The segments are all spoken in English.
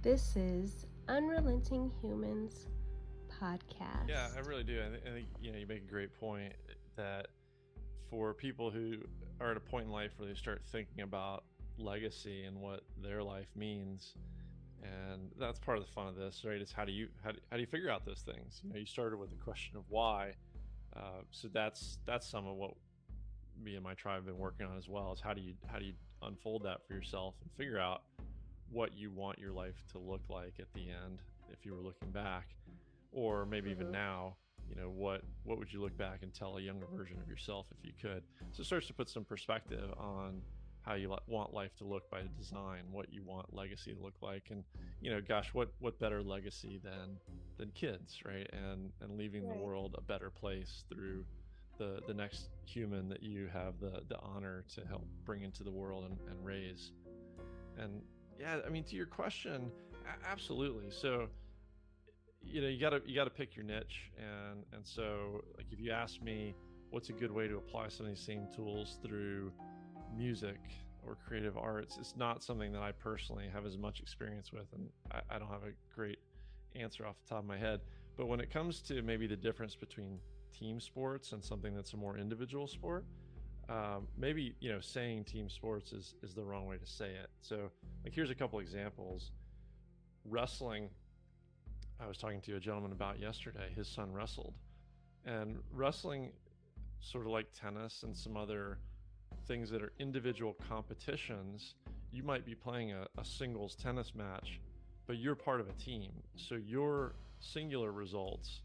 This is Unrelenting Humans podcast. Yeah, I really do. I think you make a great point that for people who are at a point in life where they start thinking about legacy and what their life means, and that's part of the fun of this, right? Is how do you figure out those things? You started with the question of why, so that's some of what me and my tribe have been working on as well. Is how do you unfold that for yourself and figure out what you want your life to look like at the end if you were looking back, or maybe even now. What would you look back and tell a younger version of yourself if you could? So it starts to put some perspective on how you want life to look by design, what you want legacy to look like. And gosh, what better legacy than kids, right? And leaving the world a better place through the next human that you have the honor to help bring into the world and raise. And yeah, I mean, to your question, absolutely. So you gotta pick your niche, and so, like, if you ask me what's a good way to apply some of these same tools through music or creative arts, it's not something that I personally have as much experience with, and I don't have a great answer off the top of my head. But when it comes to maybe the difference between team sports and something that's a more individual sport, maybe saying team sports is the wrong way to say it. So, like, here's a couple examples. Wrestling, I was talking to a gentleman about yesterday. His son wrestled, and wrestling, sort of like tennis and some other things that are individual competitions, you might be playing a singles tennis match, but you're part of a team. So your singular results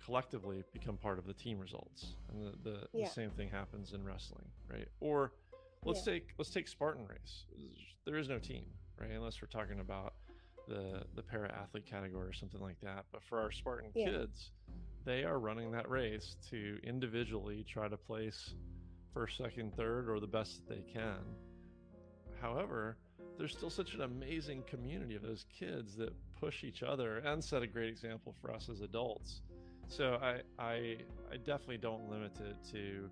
collectively become part of the team results. And the same thing happens in wrestling, right? Or let's take Spartan race. There is no team, right? Unless we're talking about the para-athlete category or something like that. But for our Spartan kids, they are running that race to individually try to place first, second, third, or the best that they can. However, there's still such an amazing community of those kids that push each other and set a great example for us as adults. So I definitely don't limit it to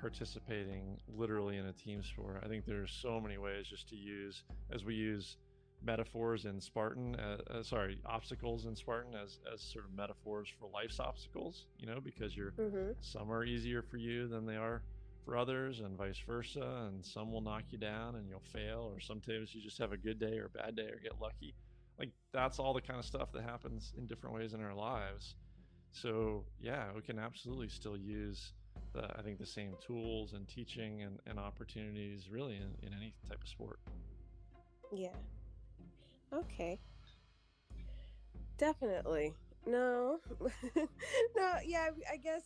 participating literally in a team sport. I think there's so many ways just to use, as we use metaphors in Spartan, obstacles in Spartan as sort of metaphors for life's obstacles, because some are easier for you than they are for others, and vice versa. And some will knock you down and you'll fail, or sometimes you just have a good day or a bad day or get lucky. Like, that's all the kind of stuff that happens in different ways in our lives. So yeah, we can absolutely still use I think the same tools and teaching and opportunities really in any type of sport. Yeah. Okay. Definitely. No. No, yeah, I guess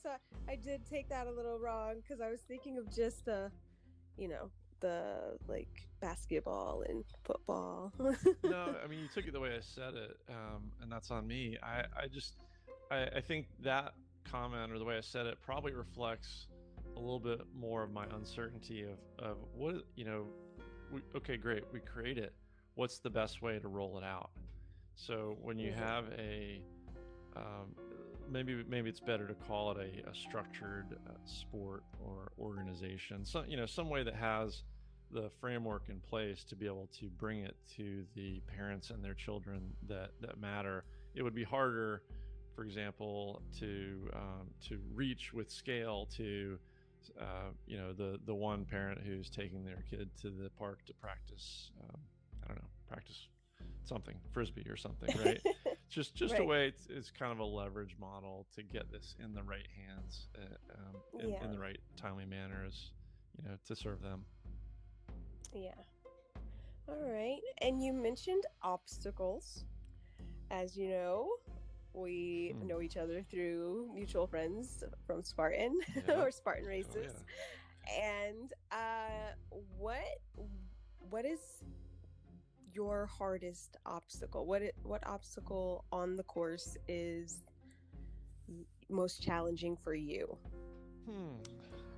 I did take that a little wrong, because I was thinking of just the like basketball and football. No, I mean, you took it the way I said it, and that's on me. I think that comment, or the way I said it, probably reflects a little bit more of my uncertainty of what, okay, great, we create it. What's the best way to roll it out? So when you have maybe it's better to call it a structured sport or organization. So, some way that has the framework in place to be able to bring it to the parents and their children that matter. It would be harder, for example, to reach with scale to the one parent who's taking their kid to the park to practice practice something, frisbee or something, right? just right. A way it's kind of a leverage model to get this in the right hands, in the right timely manners, to serve them. Yeah. All right. And you mentioned obstacles. As you know, we know each other through mutual friends from Spartan or Spartan races. Oh, yeah. And what is your hardest obstacle? What obstacle on the course is most challenging for you?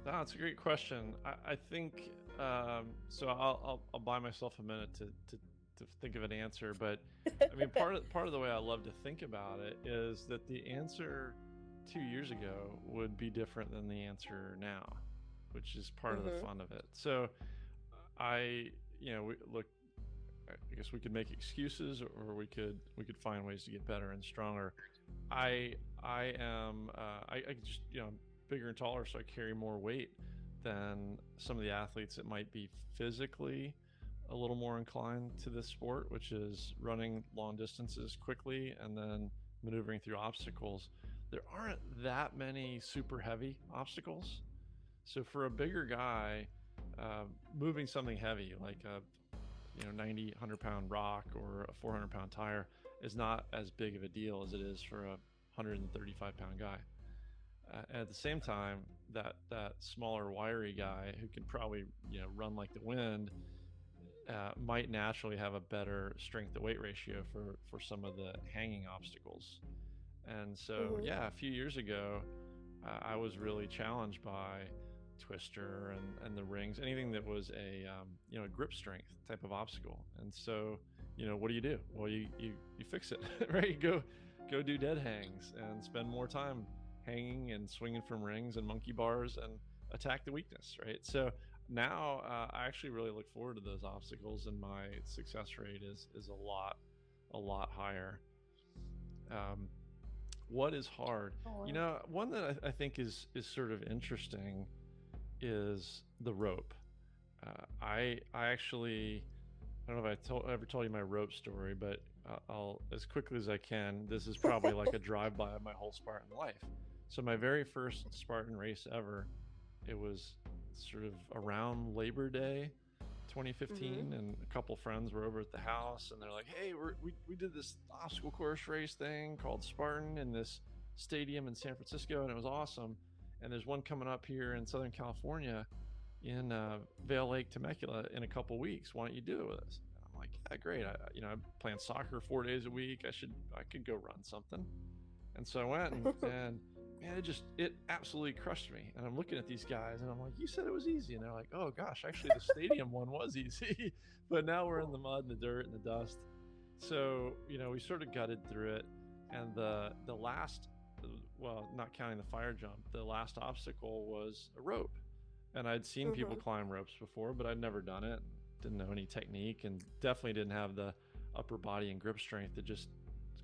That's a great question. I think so. I'll buy myself a minute to think of an answer, but I mean, part of the way I love to think about it is that the answer 2 years ago would be different than the answer now, which is part of the fun of it. So we look, I guess we could make excuses, or we could find ways to get better and stronger. I I just, I'm bigger and taller, so I carry more weight than some of the athletes that might be physically a little more inclined to this sport, which is running long distances quickly and then maneuvering through obstacles. There aren't that many super heavy obstacles. So for a bigger guy, moving something heavy like a 90, 100 pound rock or a 400 pound tire is not as big of a deal as it is for a 135 pound guy. At the same time, that smaller, wiry guy who can probably run like the wind might naturally have a better strength to weight ratio for some of the hanging obstacles. And so, Mhm. yeah, a few years ago, I was really challenged by twister and the rings, anything that was a grip strength type of obstacle. And so, what do? Well, you fix it, right? You go do dead hangs and spend more time hanging and swinging from rings and monkey bars and attack the weakness, right? So now I actually really look forward to those obstacles, and my success rate is a lot higher. Um, what is hard? Oh, wow. One that I think is sort of interesting is the rope. I actually, I don't know if ever told you my rope story, but I'll, as quickly as I can. This is probably like a drive by of my whole Spartan life. So my very first Spartan race ever, it was sort of around Labor Day, Mhm. 2015, and a couple friends were over at the house, and they're like, "Hey, we did this obstacle course race thing called Spartan in this stadium in San Francisco, and it was awesome. And there's one coming up here in Southern California, in Vail Lake, Temecula, in a couple weeks. Why don't you do it with us?" And I'm like, "Yeah, great. I'm playing soccer 4 days a week. I could go run something." And so I went, and man, it absolutely crushed me. And I'm looking at these guys, and I'm like, "You said it was easy," and they're like, "Oh gosh, actually the stadium one was easy, but now we're in the mud and the dirt and the dust." So we sort of gutted through it, and the last, well, not counting the fire jump, the last obstacle was a rope. And I'd seen people Mhm. climb ropes before, but I'd never done it. Didn't know any technique, and definitely didn't have the upper body and grip strength to just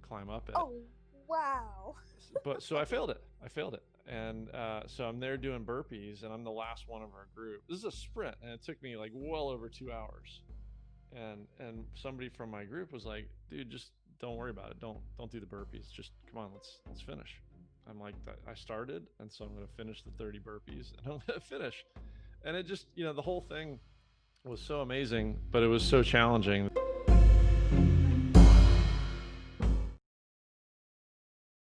climb up it. Oh, wow. But so I failed it. I failed it. And so I'm there doing burpees, and I'm the last one of our group. This is a sprint, and it took me like well over 2 hours. And somebody from my group was like, "Dude, just don't worry about it. Don't do the burpees. Just come on, let's finish." I'm like, "I started, and so I'm going to finish the 30 burpees, and I'm going to finish." And it just, the whole thing was so amazing, but it was so challenging.